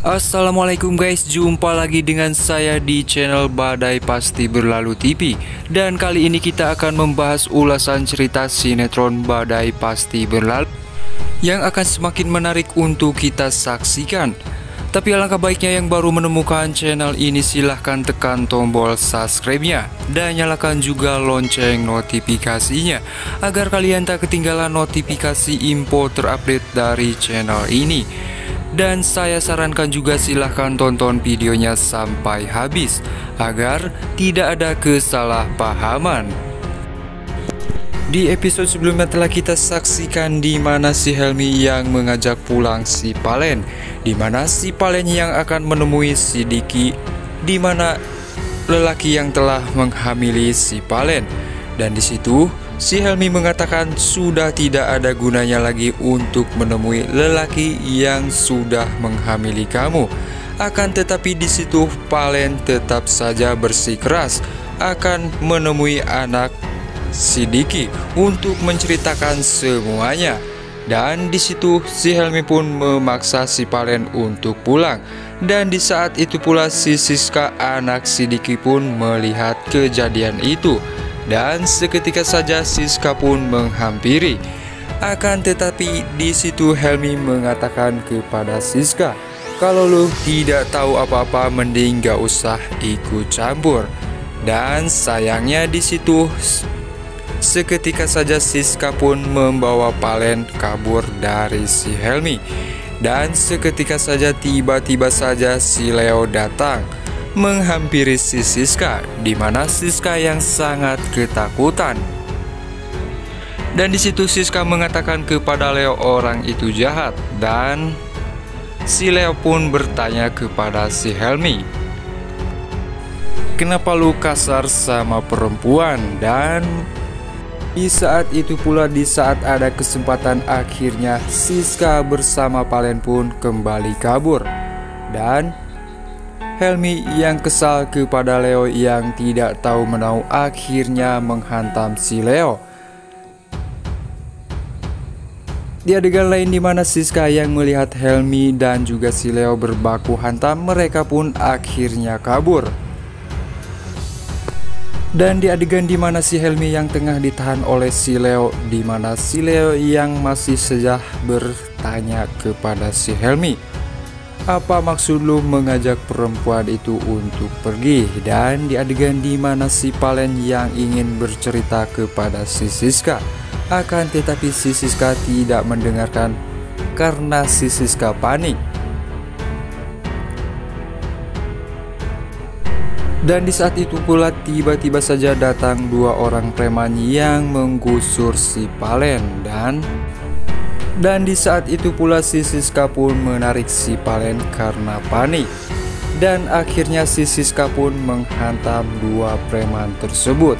Assalamualaikum guys, jumpa lagi dengan saya di channel Badai Pasti Berlalu TV. Dan kali ini kita akan membahas ulasan cerita sinetron Badai Pasti Berlalu yang akan semakin menarik untuk kita saksikan. Tapi alangkah baiknya yang baru menemukan channel ini silahkan tekan tombol subscribe-nya dan nyalakan juga lonceng notifikasinya agar kalian tak ketinggalan notifikasi info terupdate dari channel ini. Dan saya sarankan juga silahkan tonton videonya sampai habis agar tidak ada kesalahpahaman. Di episode sebelumnya telah kita saksikan di mana si Helmi yang mengajak pulang si Palen, di mana si Palen yang akan menemui si Diki, di mana lelaki yang telah menghamili si Palen. Dan di situ si Helmi mengatakan sudah tidak ada gunanya lagi untuk menemui lelaki yang sudah menghamili kamu. Akan tetapi di situ Palen tetap saja bersikeras akan menemui anak si Diki untuk menceritakan semuanya. Dan di situ si Helmi pun memaksa si Palen untuk pulang. Dan di saat itu pula si Siska anak si Diki pun melihat kejadian itu. Dan seketika saja Siska pun menghampiri. Akan tetapi di situ Helmi mengatakan kepada Siska, kalau lu tidak tahu apa-apa mending gak usah ikut campur. Dan sayangnya di situ seketika saja Siska pun membawa Palen kabur dari si Helmi. Dan seketika saja tiba-tiba saja si Leo datang menghampiri si Siska, di mana Siska yang sangat ketakutan. Dan di situ Siska mengatakan kepada Leo orang itu jahat. Dan si Leo pun bertanya kepada si Helmi, kenapa lu kasar sama perempuan? Dan di saat itu pula, di saat ada kesempatan, akhirnya Siska bersama Palen pun kembali kabur. Dan Helmi yang kesal kepada Leo yang tidak tahu menahu akhirnya menghantam si Leo. Di adegan lain di mana Siska yang melihat Helmi dan juga si Leo berbaku hantam, mereka pun akhirnya kabur. Dan di adegan di mana si Helmi yang tengah ditahan oleh si Leo, di mana si Leo yang masih saja bertanya kepada si Helmi, apa maksud lu mengajak perempuan itu untuk pergi? Dan di adegan di mana si Palen yang ingin bercerita kepada si Siska, akan tetapi si Siska tidak mendengarkan karena si Siska panik. Dan di saat itu pula tiba-tiba saja datang dua orang preman yang menggusur si Palen. Dan di saat itu pula si Siska pun menarik si Palen karena panik. Dan akhirnya si Siska pun menghantam dua preman tersebut.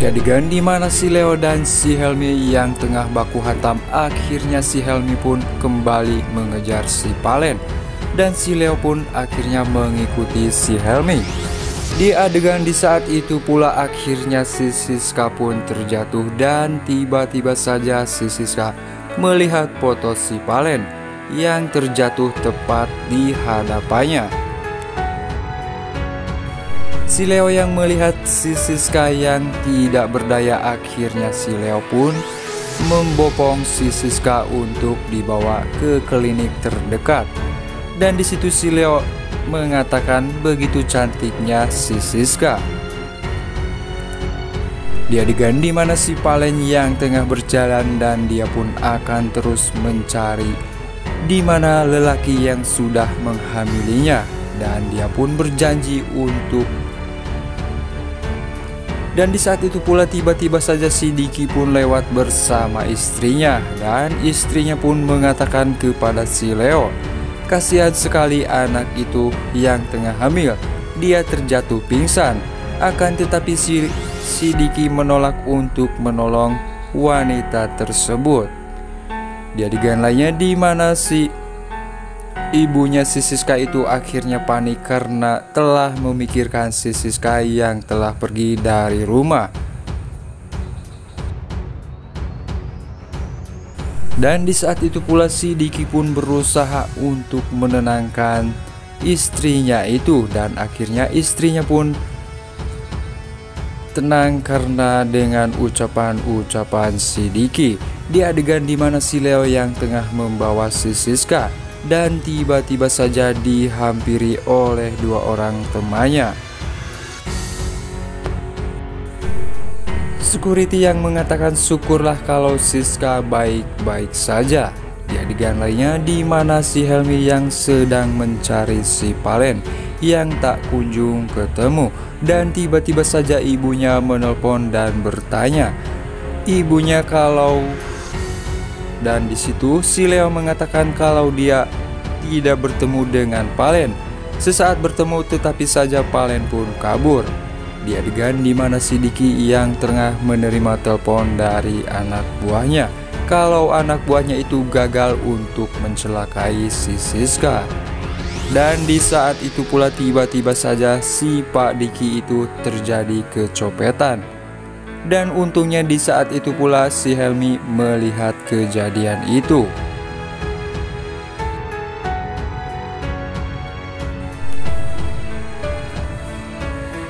Di adegan di mana si Leo dan si Helmi yang tengah baku hantam, akhirnya si Helmi pun kembali mengejar si Palen. Dan si Leo pun akhirnya mengikuti si Helmi. Di adegan di saat itu pula akhirnya si Siska pun terjatuh. Dan tiba-tiba saja si Siska melihat foto si Palen yang terjatuh tepat di hadapannya. Si Leo yang melihat si Siska yang tidak berdaya, akhirnya si Leo pun membopong si Siska untuk dibawa ke klinik terdekat. Dan di situ si Leo mengatakan begitu cantiknya si Siska. Di adegan di mana si Palen yang tengah berjalan dan dia pun akan terus mencari di mana lelaki yang sudah menghamilinya, dan dia pun berjanji untuk. Dan di saat itu pula tiba-tiba saja si Diki pun lewat bersama istrinya. Dan istrinya pun mengatakan kepada si Leo, kasihan sekali anak itu yang tengah hamil, dia terjatuh pingsan. Akan tetapi si Diki menolak untuk menolong wanita tersebut. Di adegan lainnya di mana si ibunya si Siska itu akhirnya panik karena telah memikirkan si Siska yang telah pergi dari rumah. Dan di saat itu pula si Diki pun berusaha untuk menenangkan istrinya itu, dan akhirnya istrinya pun tenang karena dengan ucapan-ucapan si Diki di adegan dimana si Leo yang tengah membawa si Siska dan tiba-tiba saja dihampiri oleh dua orang temannya. Security yang mengatakan syukurlah kalau Siska baik-baik saja. Di adegan lainnya di mana si Helmi yang sedang mencari si Palen yang tak kunjung ketemu, dan tiba-tiba saja ibunya menelpon dan bertanya ibunya kalau, dan di situ si Leo mengatakan kalau dia tidak bertemu dengan Palen. Sesaat bertemu tetapi saja Palen pun kabur. Di adegan dimana si Diki yang tengah menerima telepon dari anak buahnya kalau anak buahnya itu gagal untuk mencelakai si Siska. Dan di saat itu pula tiba-tiba saja si Pak Diki itu terjadi kecopetan. Dan untungnya di saat itu pula si Helmi melihat kejadian itu.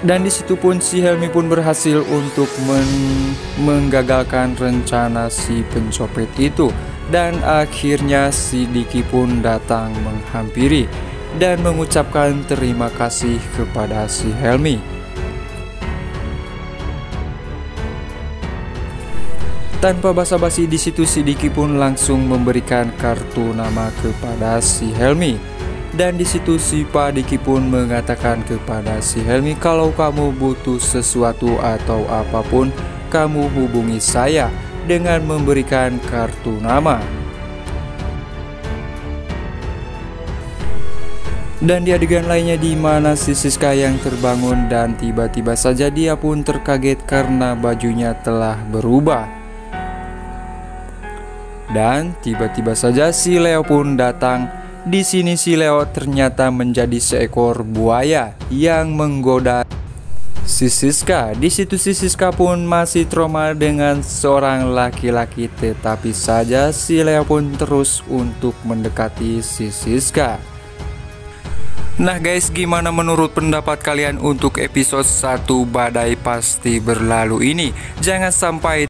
Dan disitu pun si Helmi pun berhasil untuk menggagalkan rencana si pencopet itu. Dan akhirnya si Diki pun datang menghampiri dan mengucapkan terima kasih kepada si Helmi. Tanpa basa-basi di situ si Diki pun langsung memberikan kartu nama kepada si Helmi. Dan di situ si Pak Diki pun mengatakan kepada si Helmi kalau kamu butuh sesuatu atau apapun, kamu hubungi saya dengan memberikan kartu nama. Dan di adegan lainnya di mana si Siska yang terbangun dan tiba-tiba saja dia pun terkaget karena bajunya telah berubah. Dan tiba-tiba saja si Leo pun datang. Di sini si Leo ternyata menjadi seekor buaya yang menggoda si Siska. Di situ si Siska pun masih trauma dengan seorang laki-laki, tetapi saja si Leo pun terus untuk mendekati si Siska. Nah guys, gimana menurut pendapat kalian untuk episode 1 Badai Pasti Berlalu ini? Jangan sampai